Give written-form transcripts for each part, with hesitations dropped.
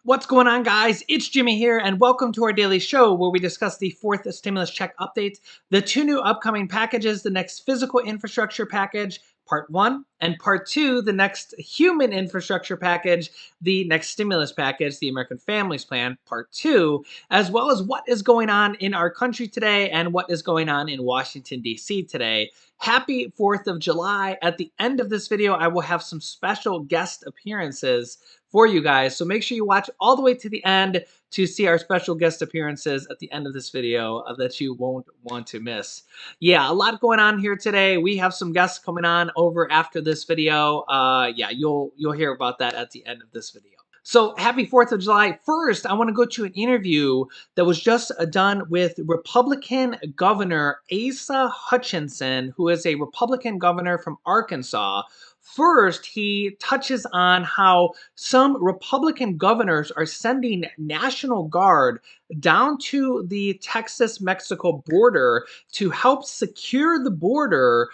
What's going on, guys? It's Jimmy here, and welcome to our daily show where we discuss the fourth stimulus check updates, the two new upcoming packages, the next physical infrastructure package, part one, and part two, the next human infrastructure package, the next stimulus package, the American Families Plan, part two, as well as what is going on in our country today and what is going on in Washington, D.C. today. Happy 4th of July. At the end of this video, I will have some special guest appearances for you guys. So make sure you watch all the way to the end to see our special guest appearances at the end of this video that you won't want to miss. Yeah, a lot going on here today. We have some guests coming on over after this video. Yeah, you'll hear about that at the end of this video. So happy 4th of July. First, I want to go to an interview that was just done with Republican Governor Asa Hutchinson, who is a Republican governor from Arkansas. First, he touches on how some Republican governors are sending National Guard down to the Texas-Mexico border to help secure the border.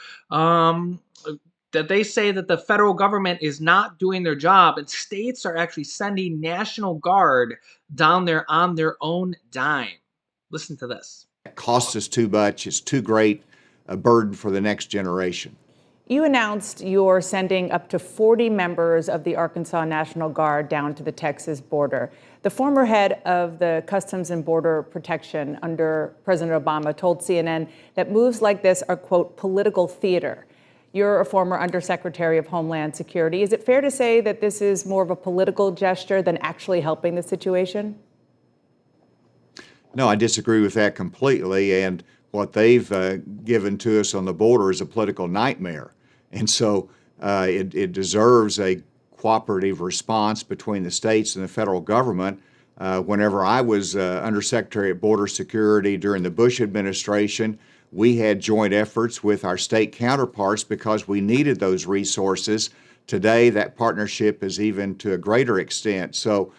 That they say that the federal government is not doing their job, and states are actually sending National Guard down there on their own dime. Listen to this. It costs us too much. It's too great a burden for the next generation. You announced you're sending up to 40 members of the Arkansas National Guard down to the Texas border. The former head of the Customs and Border Protection under President Obama told CNN that moves like this are, quote, political theater. You're a former Undersecretary of Homeland Security. Is it fair to say that this is more of a political gesture than actually helping the situation? No, I disagree with that completely. And what they've given to us on the border is a political nightmare. And so it deserves a cooperative response between the states and the federal government. Whenever I was Undersecretary of Border Security during the Bush administration, we had joint efforts with our state counterparts because we needed those resources. Today, that partnership is even to a greater extent. So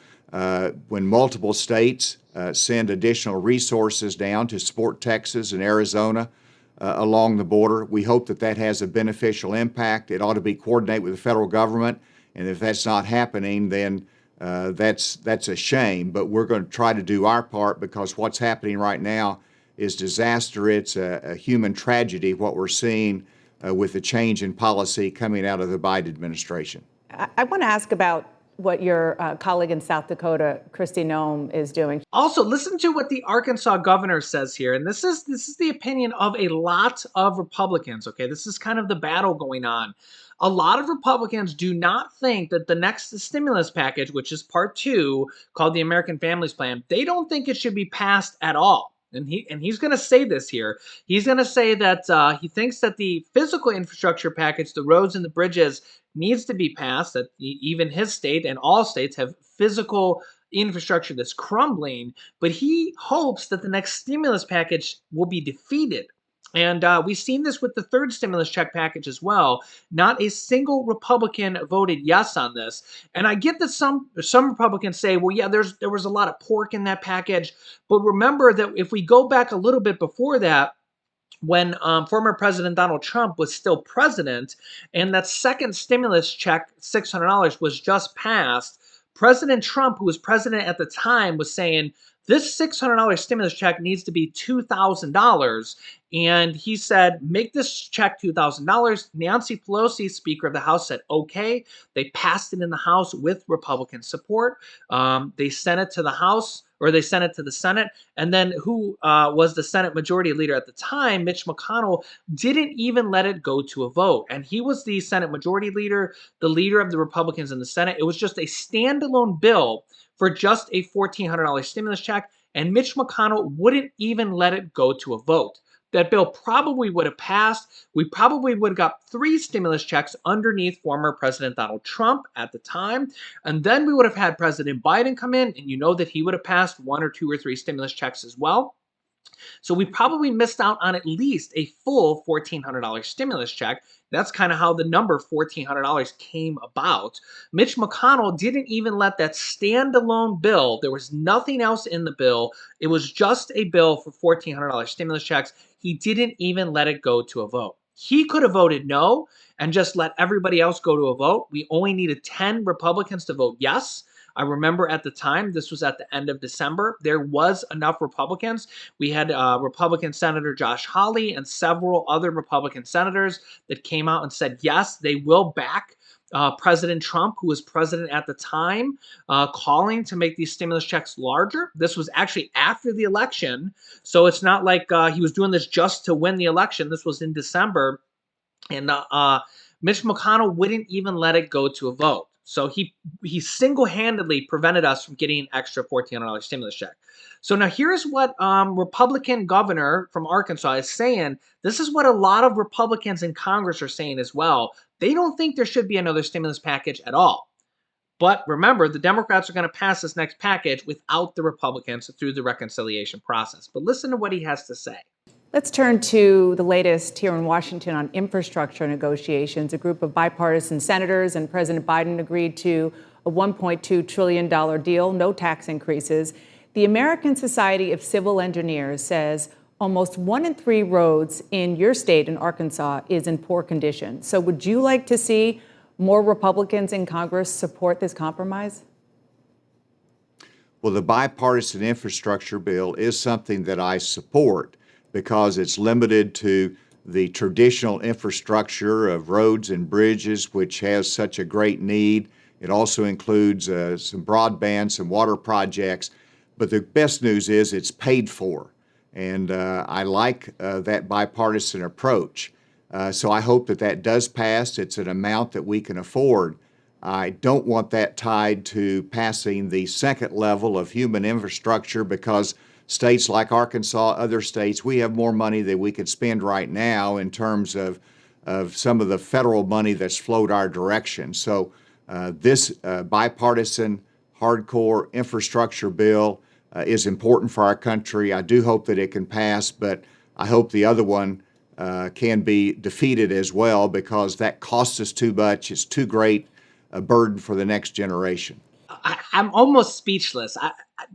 when multiple states send additional resources down to support Texas and Arizona along the border, we hope that that has a beneficial impact. It ought to be coordinated with the federal government, and if that's not happening, then that's a shame. But we're going to try to do our part, because what's happening right now is disaster. It's a human tragedy, what we're seeing with the change in policy coming out of the Biden administration. I want to ask about what your colleague in South Dakota, Kristi Noem, is doing. Also, listen to what the Arkansas governor says here, and this is the opinion of a lot of Republicans. Okay, this is kind of the battle going on. A lot of Republicans do not think that the next stimulus package, which is part two, called the American Families Plan, they don't think it should be passed at all. And he's going to say this here. He's going to say that he thinks that the physical infrastructure package, the roads and the bridges, needs to be passed, that even his state and all states have physical infrastructure that's crumbling, but he hopes that the next stimulus package will be defeated. And we've seen this with the third stimulus check package as well. Not a single Republican voted yes on this. And I get that some Republicans say, well, yeah, there was a lot of pork in that package. But remember that if we go back a little bit before that, when former President Donald Trump was still president, and that second stimulus check, $600, was just passed, President Trump, who was president at the time, was saying, this $600 stimulus check needs to be $2,000. And he said, make this check $2,000. Nancy Pelosi, Speaker of the House, said, okay. They passed it in the House with Republican support. They sent it to the House, or they sent it to the Senate. And then who was the Senate Majority Leader at the time, Mitch McConnell, didn't even let it go to a vote. And he was the Senate Majority Leader, the leader of the Republicans in the Senate. It was just a standalone bill for just a $1,400 stimulus check, and Mitch McConnell wouldn't even let it go to a vote. That bill probably would have passed. We probably would have got 3 stimulus checks underneath former President Donald Trump at the time. And then we would have had President Biden come in, and you know that he would have passed 1 or 2 or 3 stimulus checks as well. So we probably missed out on at least a full $1,400 stimulus check. That's kind of how the number $1,400 came about. Mitch McConnell didn't even let that standalone bill. There was nothing else in the bill. It was just a bill for $1,400 stimulus checks. He didn't even let it go to a vote. He could have voted no and just let everybody else go to a vote. We only needed 10 Republicans to vote yes. I remember at the time, this was at the end of December, there was enough Republicans. We had Republican Senator Josh Hawley and several other Republican senators that came out and said, yes, they will back President Trump, who was president at the time, calling to make these stimulus checks larger. This was actually after the election. So it's not like he was doing this just to win the election. This was in December. And Mitch McConnell wouldn't even let it go to a vote. So he single-handedly prevented us from getting an extra $1,400 stimulus check. So now here's what Republican governor from Arkansas is saying. This is what a lot of Republicans in Congress are saying as well. They don't think there should be another stimulus package at all. But remember, the Democrats are going to pass this next package without the Republicans through the reconciliation process. But listen to what he has to say. Let's turn to the latest here in Washington on infrastructure negotiations. A group of bipartisan senators and President Biden agreed to a $1.2 trillion deal, no tax increases. The American Society of Civil Engineers says almost 1 in 3 roads in your state, in Arkansas, is in poor condition. So would you like to see more Republicans in Congress support this compromise? Well, the bipartisan infrastructure bill is something that I support because it's limited to the traditional infrastructure of roads and bridges, which has such a great need. It also includes some broadband, some water projects. But the best news is it's paid for. And I like that bipartisan approach. So I hope that that does pass. It's an amount that we can afford. I don't want that tied to passing the second level of human infrastructure because states like Arkansas, other states, we have more money than we could spend right now in terms of some of the federal money that's flowed our direction. So this bipartisan hardcore infrastructure bill is important for our country. I do hope that it can pass, but I hope the other one can be defeated as well because that costs us too much. It's too great a burden for the next generation. I'm almost speechless.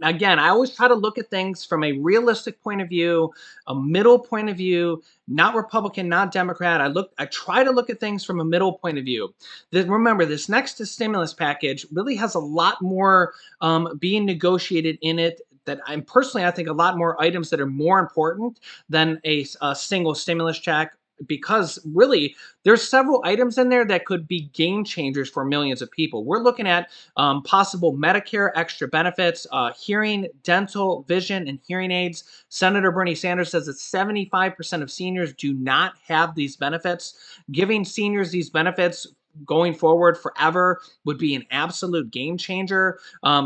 Again, I always try to look at things from a realistic point of view, a middle point of view, not Republican, not Democrat. I try to look at things from a middle point of view. Remember, this next stimulus package really has a lot more being negotiated in it. That I think a lot more items that are more important than a single stimulus check, because really there's several items in there that could be game changers for millions of people. We're looking at possible Medicare extra benefits, hearing, dental, vision, and hearing aids. Senator Bernie Sanders says that 75% of seniors do not have these benefits. Giving seniors these benefits going forward forever would be an absolute game changer.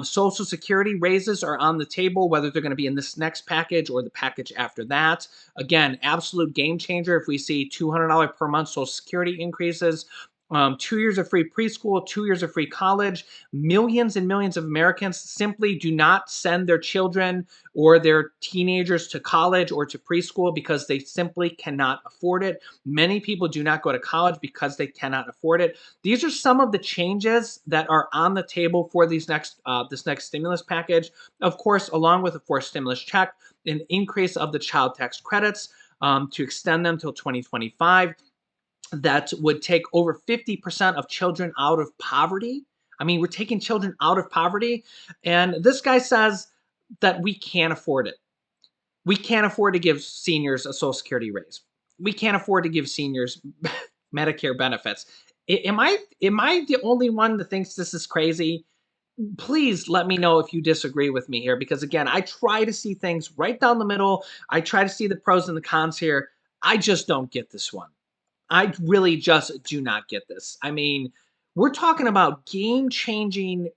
Social Security raises are on the table, whether they're going to be in this next package or the package after that. Again, absolute game changer if we see $200 per month Social Security increases. 2 years of free preschool, 2 years of free college. Millions and millions of Americans simply do not send their children or their teenagers to college or to preschool because they simply cannot afford it. Many people do not go to college because they cannot afford it. These are some of the changes that are on the table for this next stimulus package. Of course, along with a forced stimulus check, an increase of the child tax credits to extend them till 2025. That would take over 50% of children out of poverty. I mean, we're taking children out of poverty. And this guy says that we can't afford it. We can't afford to give seniors a Social Security raise. We can't afford to give seniors Medicare benefits. Am I the only one that thinks this is crazy? Please let me know if you disagree with me here, because again, I try to see things right down the middle. I try to see the pros and the cons here. I just don't get this one. I really just do not get this. I mean, we're talking about game-changing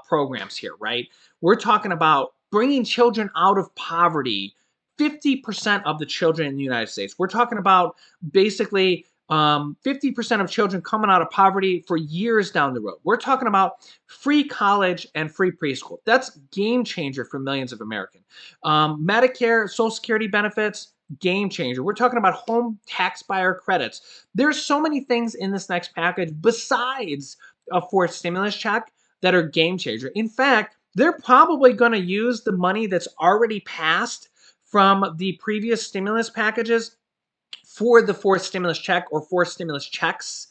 programs here, right? We're talking about bringing children out of poverty, 50% of the children in the United States. We're talking about basically 50% of children coming out of poverty for years down the road. We're talking about free college and free preschool. That's game changer for millions of Americans. Medicare, Social Security benefits, game changer. We're talking about home tax buyer credits. There's so many things in this next package besides a forced stimulus check that are game changer. In fact, they're probably going to use the money that's already passed from the previous stimulus packages for the fourth stimulus check or four stimulus checks.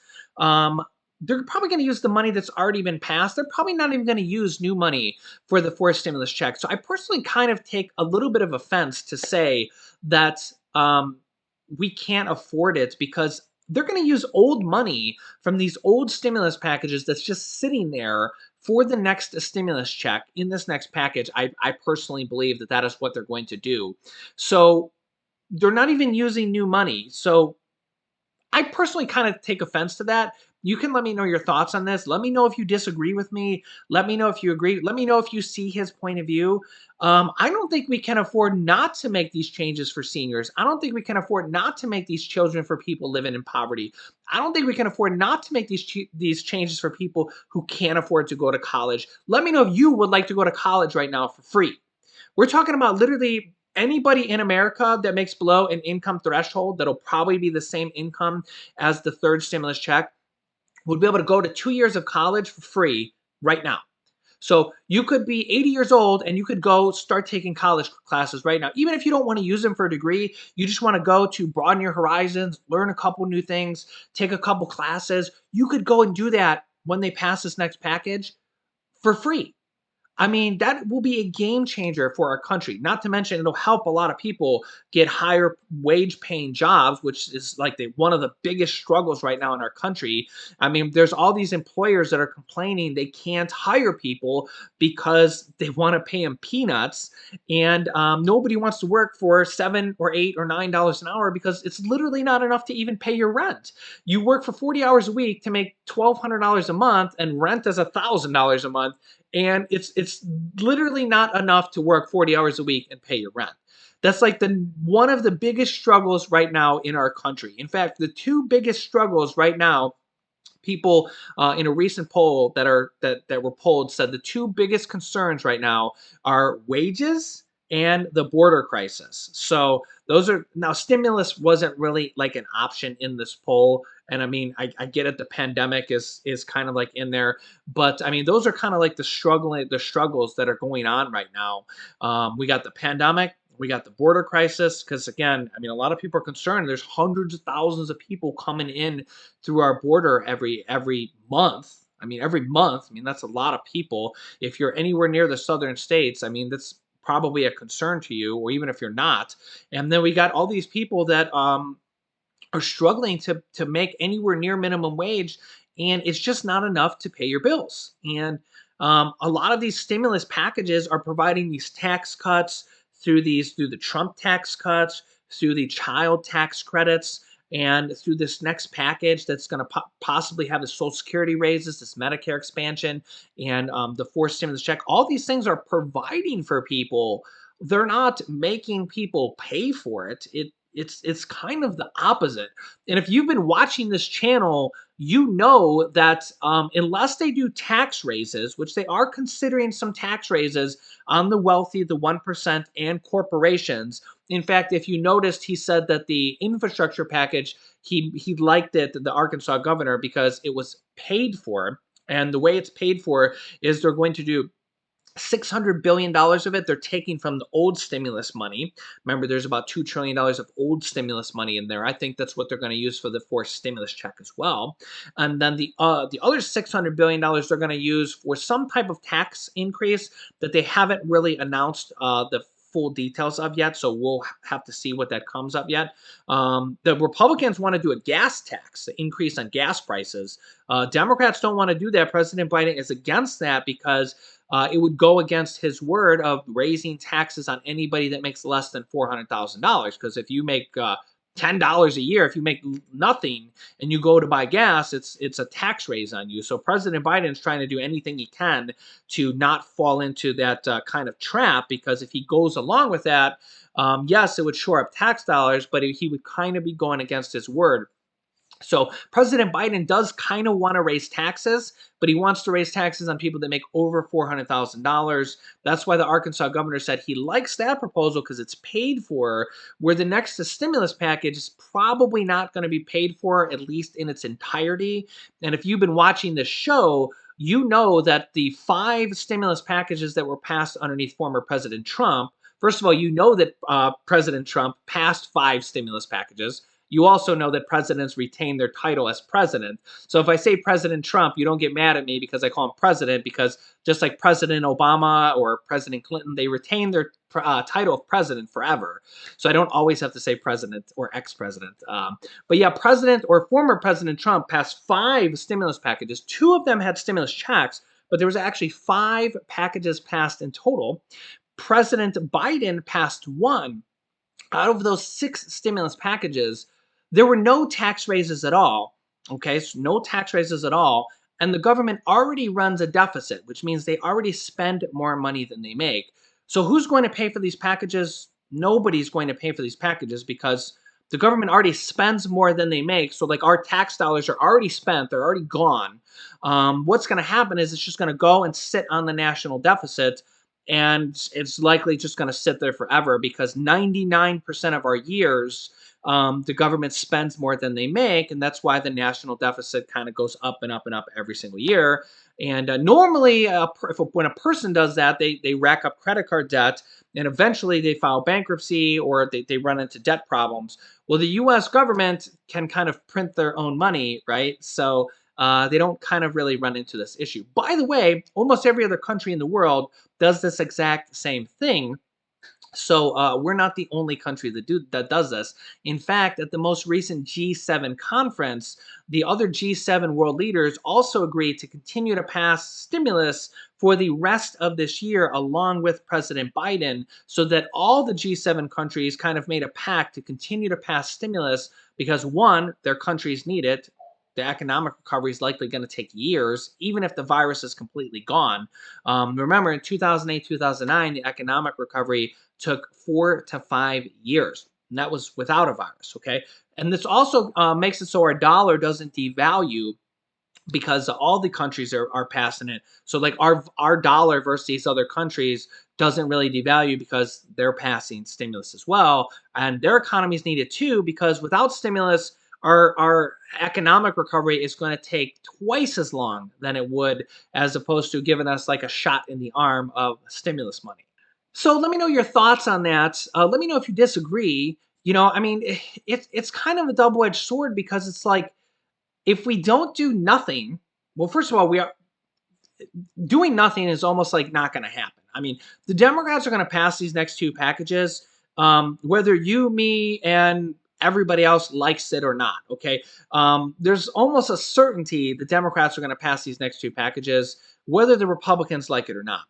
they're probably going to use the money that's already been passed. They're probably not even going to use new money for the fourth stimulus check. So I personally kind of take a little bit of offense to say that we can't afford it, because they're going to use old money from these old stimulus packages that's just sitting there for the next stimulus check in this next package. I personally believe that that is what they're going to do. So they're not even using new money. So I personally kind of take offense to that. You can let me know your thoughts on this. Let me know if you disagree with me. Let me know if you agree. Let me know if you see his point of view. I don't think we can afford not to make these changes for seniors. I don't think we can afford not to make these children for people living in poverty. I don't think we can afford not to make these changes for people who can't afford to go to college. Let me know if you would like to go to college right now for free. We're talking about literally anybody in America that makes below an income threshold that'll probably be the same income as the third stimulus check would be able to go to 2 years of college for free right now. So you could be 80 years old and you could go start taking college classes right now. Even if you don't want to use them for a degree, you just want to go to broaden your horizons, learn a couple new things, take a couple classes. You could go and do that when they pass this next package for free. I mean, that will be a game changer for our country. Not to mention, it'll help a lot of people get higher wage paying jobs, which is like one of the biggest struggles right now in our country. I mean, there's all these employers that are complaining they can't hire people because they want to pay them peanuts. And nobody wants to work for $7 or $8 or $9 an hour because it's literally not enough to even pay your rent. You work for 40 hours a week to make $1,200 a month, and rent is $1,000 a month, and it's literally not enough to work 40 hours a week and pay your rent. That's like the one of the biggest struggles right now in our country. In fact, the two biggest struggles right now, people in a recent poll that were polled said the two biggest concerns right now are wages and the border crisis. So those are now, stimulus wasn't really like an option in this poll. And I mean, I get it. The pandemic is kind of like in there, but I mean, those are kind of like the struggles that are going on right now. We got the pandemic. We got the border crisis, because again, I mean, a lot of people are concerned. There's hundreds of thousands of people coming in through our border every month. I mean, every month. I mean, that's a lot of people. If you're anywhere near the southern states, I mean, that's probably a concern to you, or even if you're not. And then we got all these people that are struggling to make anywhere near minimum wage, and it's just not enough to pay your bills. And a lot of these stimulus packages are providing these tax cuts through the Trump tax cuts, through the child tax credits, and through this next package that's going to possibly have the Social Security raises, this Medicare expansion, and the fourth stimulus check. All these things are providing for people. They're not making people pay for it. It's kind of the opposite. And if you've been watching this channel, you know that unless they do tax raises, which they are considering some tax raises on the wealthy, the 1%, and corporations. In fact, if you noticed, he said that the infrastructure package, he liked it, the Arkansas governor, because it was paid for. And the way it's paid for is they're going to do $600 billion of it, they're taking from the old stimulus money. Remember, there's about $2 trillion of old stimulus money in there. I think that's what they're going to use for the fourth stimulus check as well. And then the other $600 billion they're going to use for some type of tax increase that they haven't really announced the full details of yet. So we'll have to see what that comes up yet. The Republicans want to do a gas tax, the increase on gas prices. Democrats don't want to do that. President Biden is against that because it would go against his word of raising taxes on anybody that makes less than $400,000. Because if you make $10 a year, if you make nothing and you go to buy gas, it's a tax raise on you. So President Biden is trying to do anything he can to not fall into that kind of trap, because if he goes along with that, yes, it would shore up tax dollars, but he would kind of be going against his word. So President Biden does kind of want to raise taxes, but he wants to raise taxes on people that make over $400,000. That's why the Arkansas governor said he likes that proposal because it's paid for, where the next stimulus package is probably not going to be paid for, at least in its entirety. And if you've been watching this show, you know that the 5 stimulus packages that were passed underneath former President Trump, first of all, you know that President Trump passed 5 stimulus packages. you also know that presidents retain their title as president. So if I say President Trump, you don't get mad at me because I call him president, because just like President Obama or President Clinton, they retain their title of president forever. So I don't always have to say president or ex-president. But yeah, President or former President Trump passed 5 stimulus packages. 2 of them had stimulus checks, but there was actually 5 packages passed in total. President Biden passed 1. Out of those 6 stimulus packages, there were no tax raises at all. Okay, so no tax raises at all. And the government already runs a deficit, which means they already spend more money than they make. So who's going to pay for these packages? Nobody's going to pay for these packages because the government already spends more than they make. So like our tax dollars are already spent, they're already gone. What's going to happen is it's just going to go and sit on the national deficit, and it's likely just going to sit there forever because 99% of our years, the government spends more than they make, and that's why the national deficit kind of goes up and up and up every single year. And normally, when a person does that, they rack up credit card debt, and eventually they file bankruptcy or they run into debt problems. Well, the U.S. government can kind of print their own money, right? So they don't kind of really run into this issue. By the way, almost every other country in the world does this exact same thing. So we're not the only country that does this. In fact, at the most recent G7 conference, the other G7 world leaders also agreed to continue to pass stimulus for the rest of this year, along with President Biden, so that all the G7 countries kind of made a pact to continue to pass stimulus because, one, their countries need it. The economic recovery is likely going to take years, even if the virus is completely gone. Remember, in 2008, 2009, the economic recovery took 4 to 5 years, and that was without a virus. Okay, and this also makes it so our dollar doesn't devalue because all the countries are passing it. So like our dollar versus these other countries doesn't really devalue because they're passing stimulus as well, and their economies need it too because without stimulus, our economic recovery is going to take twice as long than it would as opposed to giving us like a shot in the arm of stimulus money. So let me know your thoughts on that. Let me know if you disagree. I mean, it's kind of a double-edged sword because it's like if we don't do nothing, well, first of all, we are doing nothing is almost like not going to happen. I mean, the Democrats are going to pass these next 2 packages, whether you, me, and everybody else likes it or not. Okay, there's almost a certainty the Democrats are going to pass these next 2 packages, whether the Republicans like it or not.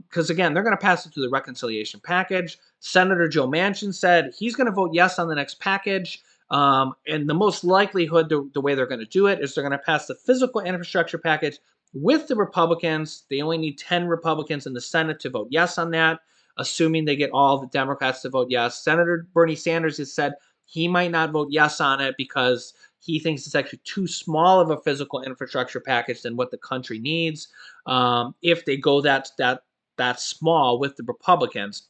Because again, they're going to pass it through the reconciliation package. Senator Joe Manchin said he's going to vote yes on the next package. And the most likelihood, the way they're going to do it is they're going to pass the physical infrastructure package with the Republicans. They only need 10 Republicans in the Senate to vote yes on that, assuming they get all the Democrats to vote yes. Senator Bernie Sanders has said he might not vote yes on it because he thinks it's actually too small of a physical infrastructure package than what the country needs. If they go that small with the Republicans.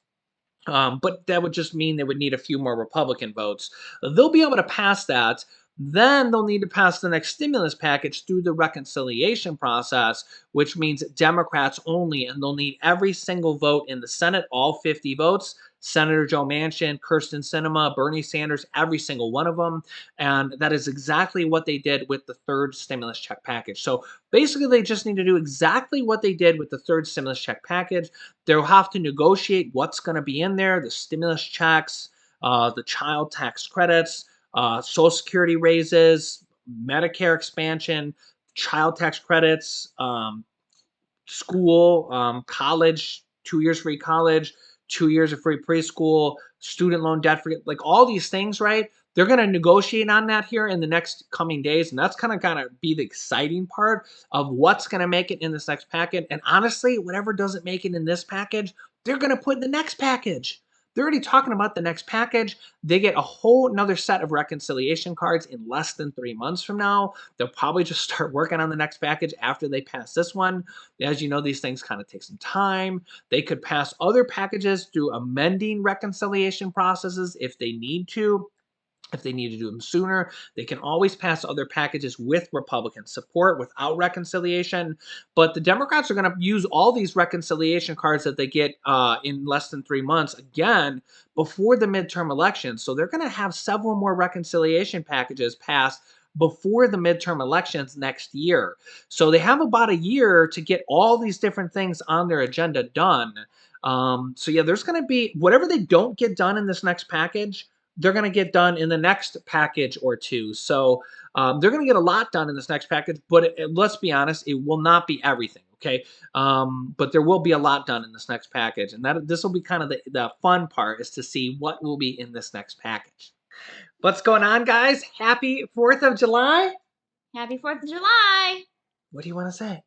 But that would just mean they would need a few more Republican votes. They'll be able to pass that. Then they'll need to pass the next stimulus package through the reconciliation process, which means Democrats only, and they'll need every single vote in the Senate, all 50 votes. Senator Joe Manchin, Kirsten Sinema, Bernie Sanders, every single one of them. And that is exactly what they did with the third stimulus check package. So basically, they just need to do exactly what they did with the third stimulus check package. They'll have to negotiate what's going to be in there, the stimulus checks, the child tax credits, Social Security raises, Medicare expansion, child tax credits, school, college, 2 years free college, 2 years of free preschool, student loan debt free, like all these things, right? They're going to negotiate on that here in the next coming days, and that's kind of be the exciting part of what's going to make it in this next package. And honestly, whatever doesn't make it in this package, they're going to put in the next package. They're already talking about the next package. They get a whole another set of reconciliation cards in less than 3 months from now. They'll probably just start working on the next package after they pass this one. As you know, these things kind of take some time. They could pass other packages through amending reconciliation processes if they need to. If they need to do them sooner, they can always pass other packages with Republican support without reconciliation. But the Democrats are going to use all these reconciliation cards that they get in less than 3 months again before the midterm elections. So they're going to have several more reconciliation packages passed before the midterm elections next year. So they have about a year to get all these different things on their agenda done. So yeah, there's going to be whatever they don't get done in this next package, they're going to get done in the next package or two. So they're going to get a lot done in this next package, but let's be honest, it will not be everything, okay? But there will be a lot done in this next package, and this will be kind of the fun part, is to see what will be in this next package. What's going on, guys? Happy 4th of July. Happy 4th of July. What do you want to say?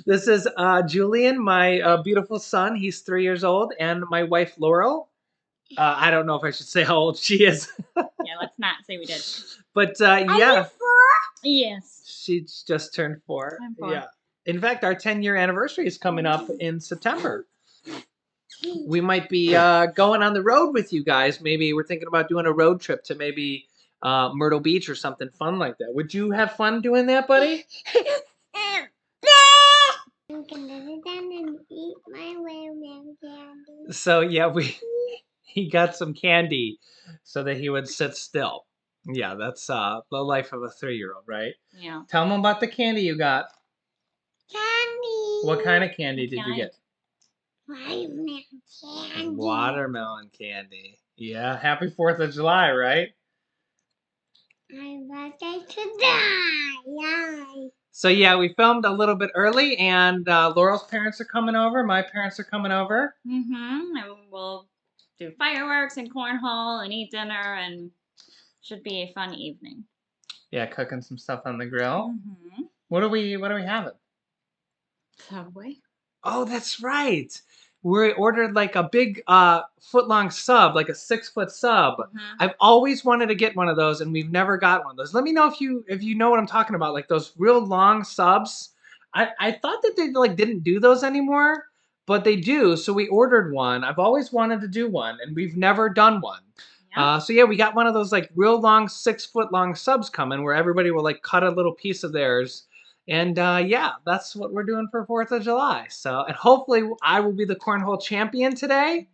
This is Julian, my beautiful son. He's 3 years old, and my wife, Laurel. I don't know if I should say how old she is. Yeah, let's not say we did. But Are yeah. you 4? Yes. She's just turned 4. I'm 4. Yeah. In fact, our 10-year anniversary is coming up in September. We might be going on the road with you guys. Maybe we're thinking about doing a road trip to maybe Myrtle Beach or something fun like that. Would you have fun doing that, buddy? I'm gonna sit down and eat my watermelon candy. So yeah, he got some candy so that he would sit still. Yeah, that's the life of a 3-year-old, right? Yeah. Tell him about the candy you got. Candy. What kind of candy did you get? Watermelon candy. Watermelon candy. Yeah, happy 4th of July, right? My birthday today. Yay. So yeah, we filmed a little bit early, and Laurel's parents are coming over. My parents are coming over. Mm-hmm. And we'll do fireworks and cornhole and eat dinner, and should be a fun evening. Yeah, cooking some stuff on the grill. Mm-hmm. What are we having? Subway. Oh, that's right. We ordered like a big foot-long sub, like a 6-foot sub. Mm-hmm. I've always wanted to get one of those, and we've never got one of those. Let me know if you know what I'm talking about, like those real long subs. I thought that they like didn't do those anymore, but they do. So we ordered one. I've always wanted to do one, and we've never done one. Yeah. So yeah, we got one of those like real long 6-foot-long subs coming, where everybody will like cut a little piece of theirs. And yeah, that's what we're doing for 4th of July. So, and hopefully I will be the cornhole champion today.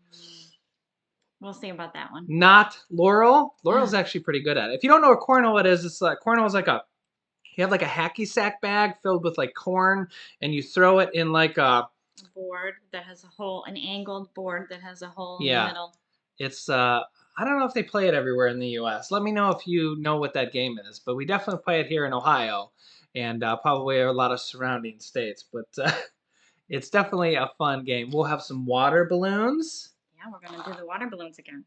We'll see about that one. Not Laurel. Laurel's actually pretty good at it. If you don't know what cornhole it is, it's like cornhole is like you have like a hacky sack bag filled with like corn, and you throw it in like a board that has a hole, an angled board that has a hole in Yeah. the middle. It's I don't know if they play it everywhere in the U.S. Let me know if you know what that game is, but we definitely play it here in Ohio, and probably a lot of surrounding states. But it's definitely a fun game. We'll have some water balloons. Yeah, we're gonna do the water balloons again.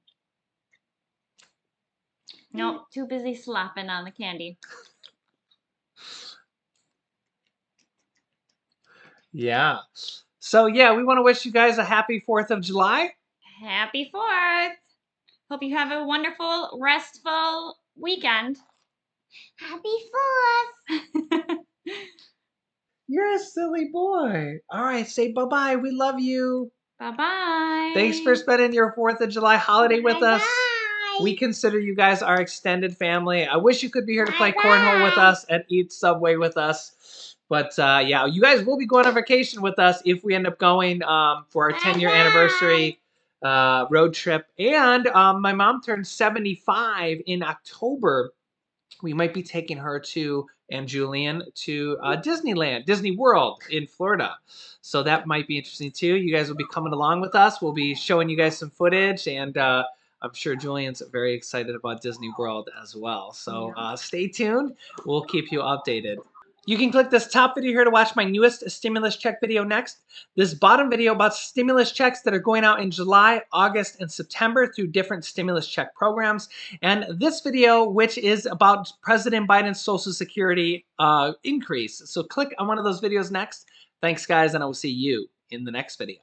Nope, too busy slopping on the candy. Yeah. So yeah, we want to wish you guys a happy 4th of July. Happy 4th! Hope you have a wonderful, restful weekend. Happy 4th. You're a silly boy. All right, say bye-bye. We love you. Bye-bye. Thanks for spending your 4th of July holiday with us. Bye. We consider you guys our extended family. I wish you could be here to play Bye-bye. cornhole with us and eat Subway with us. But yeah, you guys will be going on vacation with us if we end up going for our 10-year Bye-bye. anniversary road trip. And my mom turned 75 in October. We might be taking her and Julian to Disneyland, Disney World in Florida. So that might be interesting too. You guys will be coming along with us. We'll be showing you guys some footage, and I'm sure Julian's very excited about Disney World as well. So stay tuned. We'll keep you updated. You can click this top video here to watch my newest stimulus check video next. This bottom video about stimulus checks that are going out in July, August, and September through different stimulus check programs. And this video, which is about President Biden's Social Security increase. So click on one of those videos next. Thanks, guys, and I will see you in the next video.